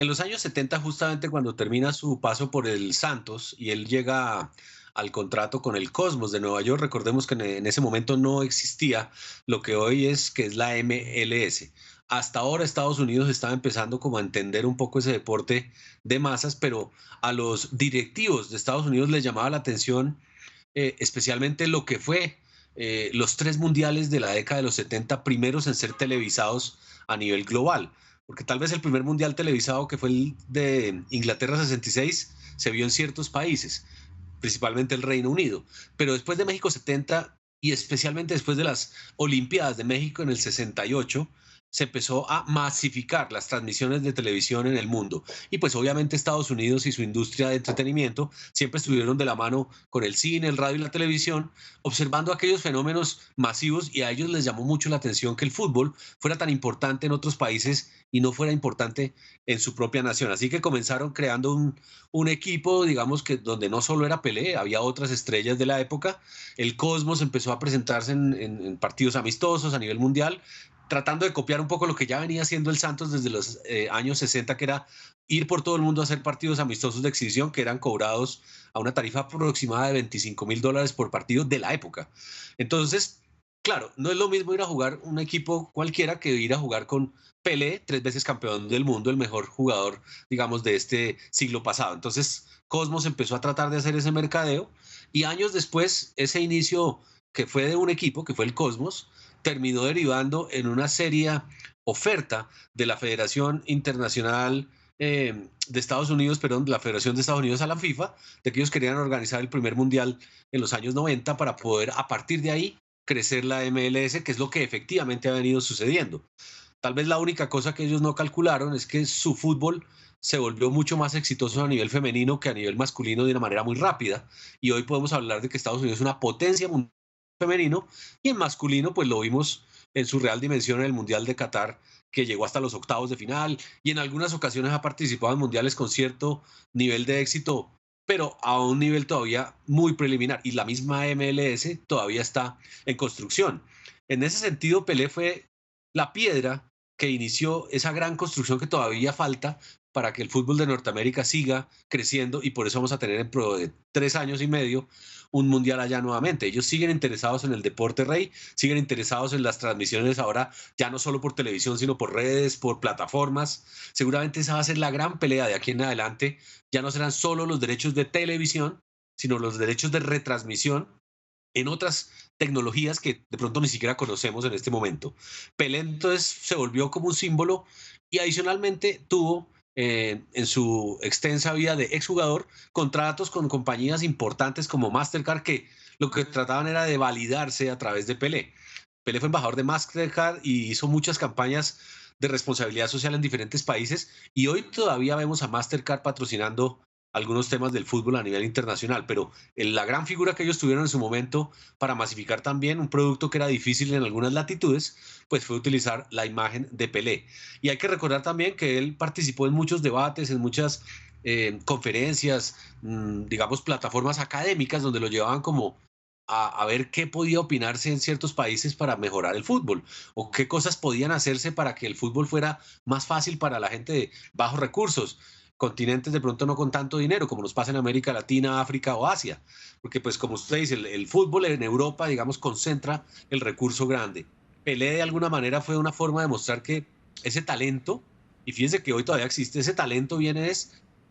En los años 70, justamente cuando termina su paso por el Santos y él llega al contrato con el Cosmos de Nueva York, recordemos que en ese momento no existía lo que hoy es, que es la MLS. Hasta ahora Estados Unidos estaba empezando como a entender un poco ese deporte de masas, pero a los directivos de Estados Unidos les llamaba la atención especialmente lo que fue los tres mundiales de la década de los 70 primeros en ser televisados a nivel global. Porque tal vez el primer mundial televisado, que fue el de Inglaterra 66, se vio en ciertos países, principalmente el Reino Unido. Pero después de México 70 y especialmente después de las Olimpiadas de México en el 68, se empezó a masificar las transmisiones de televisión en el mundo. Y pues obviamente Estados Unidos y su industria de entretenimiento siempre estuvieron de la mano con el cine, el radio y la televisión, observando aquellos fenómenos masivos, y a ellos les llamó mucho la atención que el fútbol fuera tan importante en otros países y no fuera importante en su propia nación. Así que comenzaron creando un equipo, digamos que donde no solo era Pelé, había otras estrellas de la época. El Cosmos empezó a presentarse en partidos amistosos a nivel mundial, tratando de copiar un poco lo que ya venía haciendo el Santos desde los años 60, que era ir por todo el mundo a hacer partidos amistosos de exhibición que eran cobrados a una tarifa aproximada de $25,000 por partido de la época. Entonces, claro, no es lo mismo ir a jugar un equipo cualquiera que ir a jugar con Pelé, tres veces campeón del mundo, el mejor jugador, digamos, de este siglo pasado. Entonces, Cosmos empezó a tratar de hacer ese mercadeo, y años después, ese inicio que fue de un equipo, que fue el Cosmos, terminó derivando en una seria oferta de la Federación Internacional de Estados Unidos, perdón, de la Federación de Estados Unidos a la FIFA, de que ellos querían organizar el primer mundial en los años 90 para poder a partir de ahí crecer la MLS, que es lo que efectivamente ha venido sucediendo. Tal vez la única cosa que ellos no calcularon es que su fútbol se volvió mucho más exitoso a nivel femenino que a nivel masculino de una manera muy rápida. Y hoy podemos hablar de que Estados Unidos es una potencia mundial femenino, y en masculino pues lo vimos en su real dimensión en el Mundial de Qatar, que llegó hasta los octavos de final y en algunas ocasiones ha participado en mundiales con cierto nivel de éxito, pero a un nivel todavía muy preliminar, y la misma MLS todavía está en construcción. En ese sentido, Pelé fue la piedra que inició esa gran construcción que todavía falta para que el fútbol de Norteamérica siga creciendo, y por eso vamos a tener en pro de 3 años y medio un mundial allá nuevamente. Ellos siguen interesados en el deporte rey, siguen interesados en las transmisiones ahora, ya no solo por televisión, sino por redes, por plataformas. Seguramente esa va a ser la gran pelea de aquí en adelante. Ya no serán solo los derechos de televisión, sino los derechos de retransmisión en otras tecnologías que de pronto ni siquiera conocemos en este momento. Pelé entonces se volvió como un símbolo, y adicionalmente tuvo en su extensa vida de exjugador contratos con compañías importantes como Mastercard, que lo que trataban era de validarse a través de Pelé. Pelé fue embajador de Mastercard y hizo muchas campañas de responsabilidad social en diferentes países, y hoy todavía vemos a Mastercard patrocinando algunos temas del fútbol a nivel internacional, pero la gran figura que ellos tuvieron en su momento para masificar también un producto que era difícil en algunas latitudes, pues fue utilizar la imagen de Pelé. Y hay que recordar también que él participó en muchos debates, en muchas conferencias, digamos, plataformas académicas donde lo llevaban como a ver qué podía opinarse en ciertos países para mejorar el fútbol, o qué cosas podían hacerse para que el fútbol fuera más fácil para la gente de bajos recursos, continentes de pronto no con tanto dinero, como nos pasa en América Latina, África o Asia. Porque pues como usted dice, el fútbol en Europa, digamos, concentra el recurso grande. Pelé de alguna manera fue una forma de mostrar que ese talento, y fíjense que hoy todavía existe, ese talento viene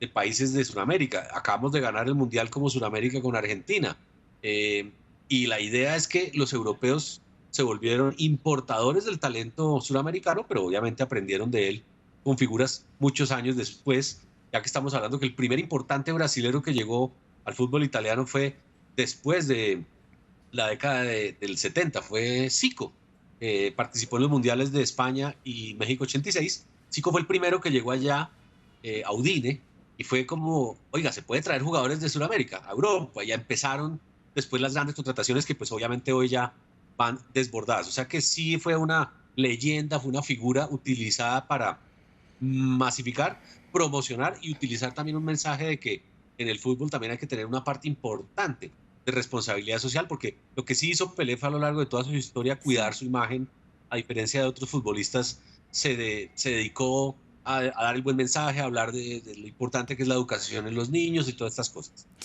de países de Sudamérica. Acabamos de ganar el Mundial como Sudamérica con Argentina. Eh, y la idea es que los europeos se volvieron importadores del talento suramericano, pero obviamente aprendieron de él con figuras muchos años después, ya que estamos hablando que el primer importante brasilero que llegó al fútbol italiano fue después de la década del 70, fue Zico. Participó en los mundiales de España y México 86. Zico fue el primero que llegó allá a Udine, y fue como, oiga, se puede traer jugadores de Sudamérica a Europa. Ya empezaron después las grandes contrataciones que pues obviamente hoy ya van desbordadas. O sea que sí fue una leyenda, fue una figura utilizada para masificar, promocionar y utilizar también un mensaje de que en el fútbol también hay que tener una parte importante de responsabilidad social, porque lo que sí hizo Pelé fue a lo largo de toda su historia cuidar Sí. su imagen, a diferencia de otros futbolistas, se dedicó a dar el buen mensaje, a hablar de lo importante que es la educación en los niños y todas estas cosas.